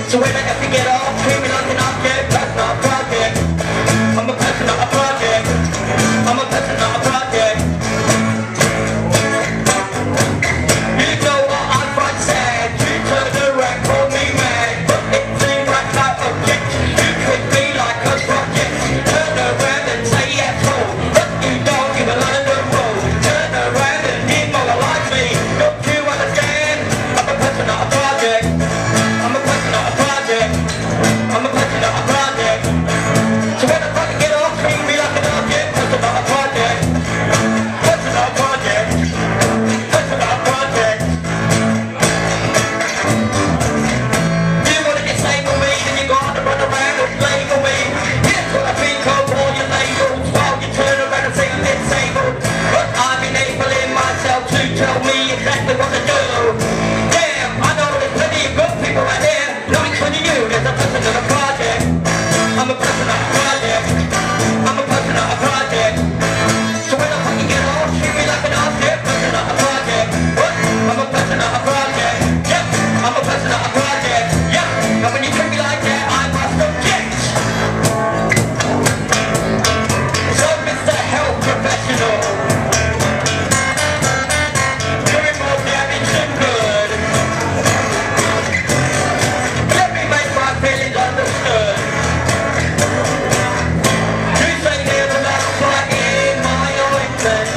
So when I have to get off, treat me like an object. That's not a project. I'm a person, not a project. I'm a person, not a project. You know what I'm quite sad. You turn around, call me mad, but it seems like no object. You could be like a project. Turn around and say yes, oh, but you don't give a line of roll. Turn around and demoralize me. Don't you understand? I'm a person, not a project. I'm a person, not a project. I'm a person, not a project. So when I fucking get off, treat me like an object. Person, not a project. Person, not a project. Person, not a project. You wanna disable me, then you gotta run around and label me. Here's what I think of all your labels, while you turn around and say I'm disabled. But I'm enabling myself to tell me exactly what to do. Damn, I know there's plenty of good people out there. Not including you, there's a person, not a project. I'm a person, not a project. I'm a person, not a project. So when I fucking get off, treat me like an object. Person, not a project. What? I'm a person, not a project. Yep, I'm a person, not a project. Yep, and when you treat me like that, I must object. So Mr. Health Professional, doing more damage than good. Let me make my feelings understood. You say there's a lot of fight in my ointment.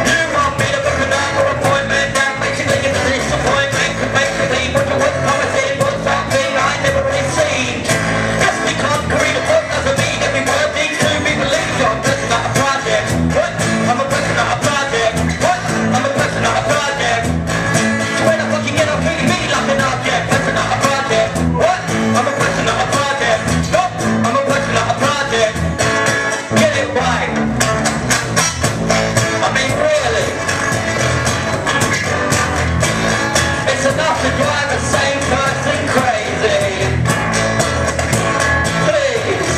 You want me to book another appointment that basically is a disappointment. Cause basically what you was promising was something I never really seen. Just because Karina book doesn't mean every word needs to be believed. You're a person, not a project. What? I'm a person, not a project. What? I'm a person, not a project. So when I fucking get up, treating me like an object. Person, not a project. What? I'm a person, not a project. Nope, I'm a person, not a project. Get it right. I mean, really. It's enough to drive the same person crazy. Please.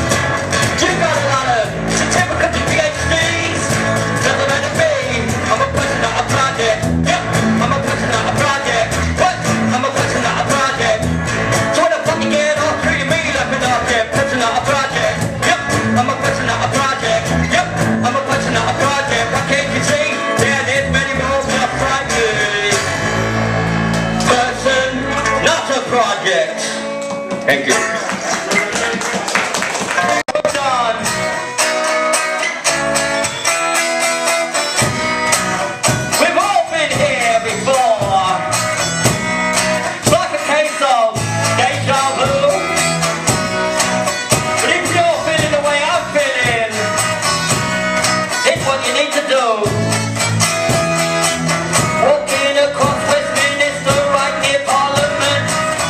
You got a lot of certificates and PhDs. Doesn't matter me. I'm a person, not a project. Yep, I'm a person, not a project. What? I'm a person, not a project. So when I fucking get off, treating me like an object. Person, not a project. Yep, I'm a person, not a project. Yep, I'm a person, not a project. Why can't you see? Yeah, there's many more stuff like me. Person, not a project. Thank you. Done. We've all been here before. It's like a case of deja vu. But if you're feeling the way I'm feeling, it's what you need to do. Walking across Westminster right near Parliament,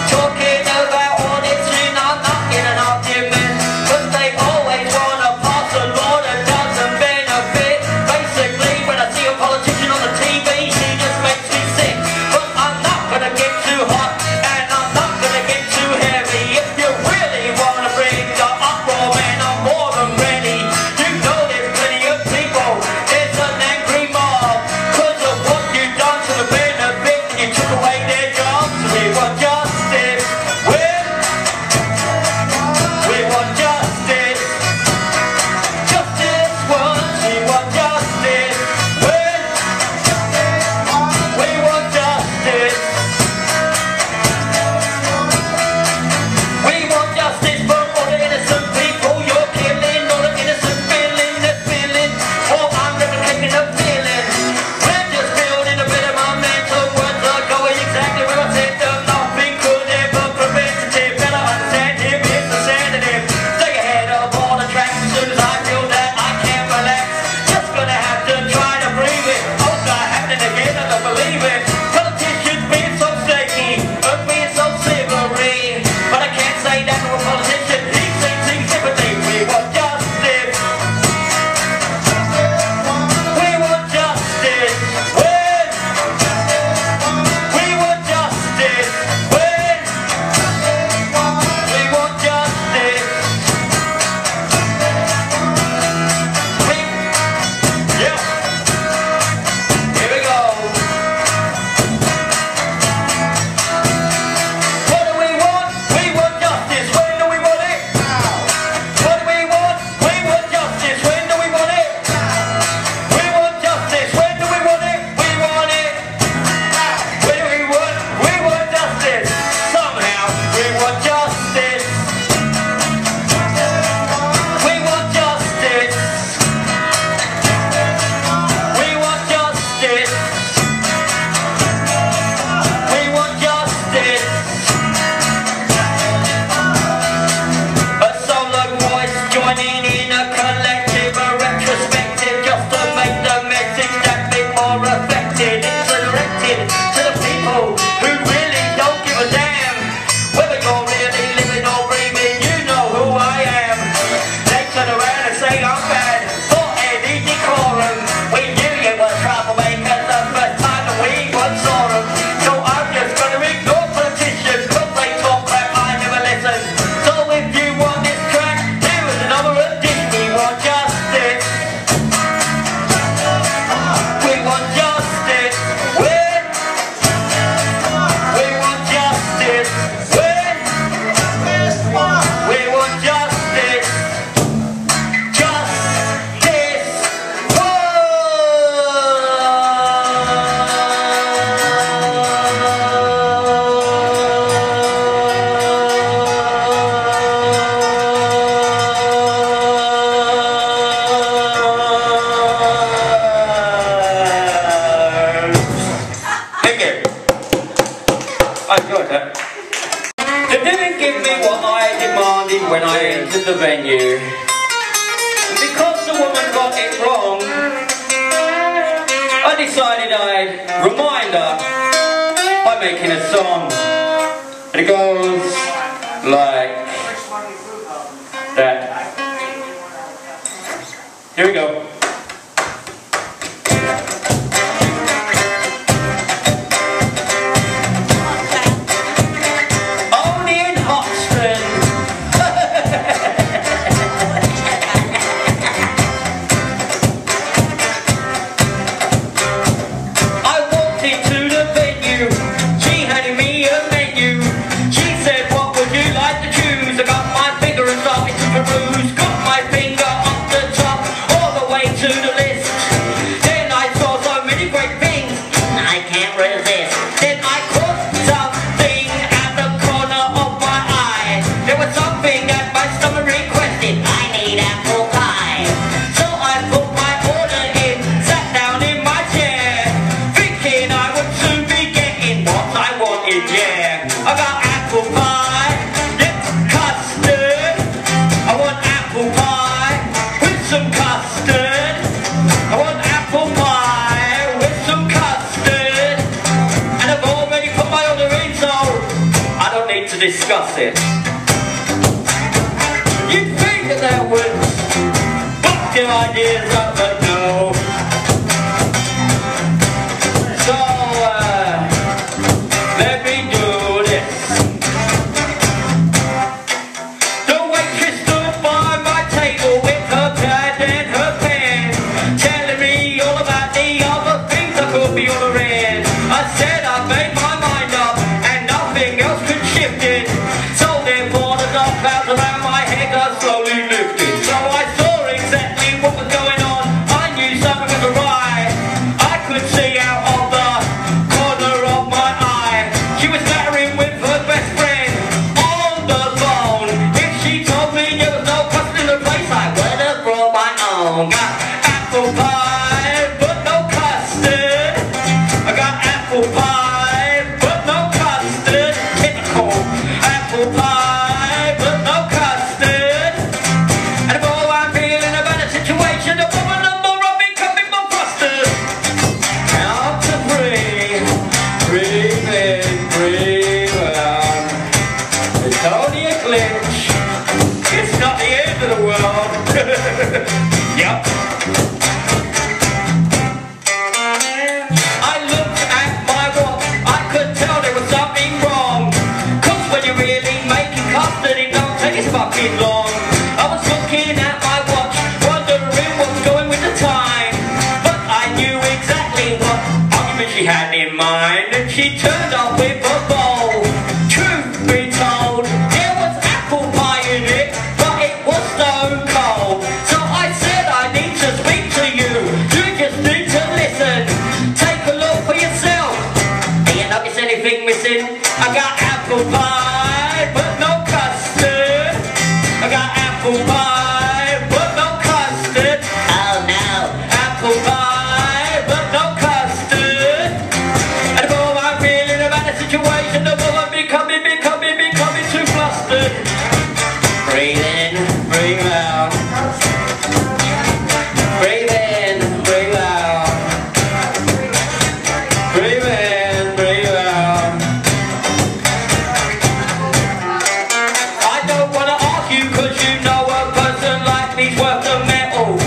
talking about all this shit I'm not didn't give me what I demanded when I entered the venue. And because the woman got it wrong, I decided I'd remind her by making a song. And it goes like that. Here we go. Discuss it. You'd think that would fuck your ideas up, but no. So, let me do this. The waitress stood by my table with her pad and her pen, telling me all about the other things I could be ordering. I said I made my mind up and nothing else could shift it. So therefore the dark clouds around my head are slowly lifted. So I saw exactly what was going on. I knew something was awry. I could see out of the corner of my eye. She was marrying with her best friend on the phone. If she told me there was no custard in the place, I would have brought my own. Got apple pie, but no custard. I got apple pie, but no custard. Typical apple pie, but no custard. And the more I'm feeling about the situation, the more I'm becoming more flustered. Out to breathe, breathe in, breathe out. It's only a glitch. It's not the end of the world. Yep. I looked at my watch. I could tell there was something wrong. Cause when you're really making custard, it don't take as fucking long. I was looking at my watch, wondering what's going with the time. But I knew exactly what argument she had in mind. And she turned up with a bowl. Truth be told, there was apple pie in it, but it was stone cold. So I said I need to speak to you. You just need to listen. Take a look for yourself. Do you notice anything missing? I got apple pie, but no custard. I got apple pie, but no custard. Oh no. Apple pie, but no custard. And the more I'm feeling about the situation, the more I'm becoming too flustered. Breathe in, breathe out. Breathe in, breathe out. Breathe in, breathe out. I don't wanna argue cause you know a person like me's worth the metal.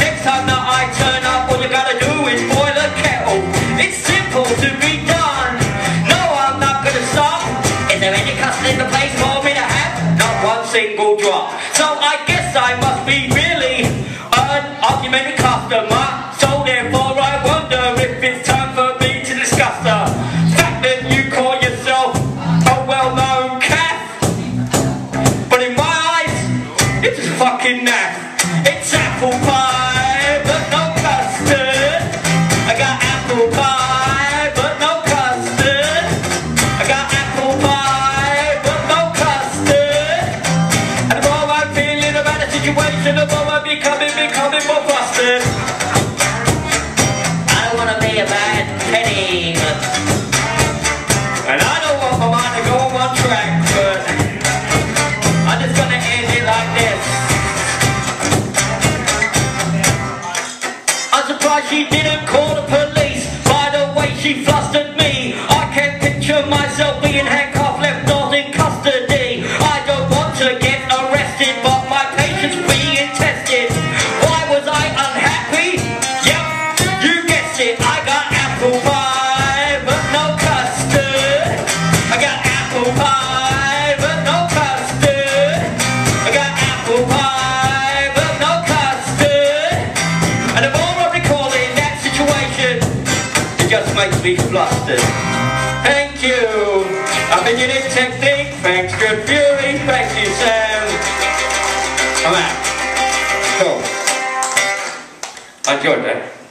Next time that I turn up, all you gotta do is boil a kettle. It's simple to be done. No, I'm not gonna stop. Is there any custard in the place for me to have? Not one single drop. So I guess I must be really an argumentative customer. So therefore I wonder if it's time for me to discuss the fact that you call yourself a well-known cat. But in my eyes, it's a fucking naff. It's apple pie, but no custard. I got apple pie, but no custard. I got apple pie, but no custard. And the more I'm feeling about the situation, the more I'm becoming more flustered. I don't wanna be a bad penny, and I don't want my mind to go on one track, but be flustered. Thank you. I've been Unique Technique. Thanks, Good Fury. Thank you, Sam. I'm out. Cool. I enjoyed that.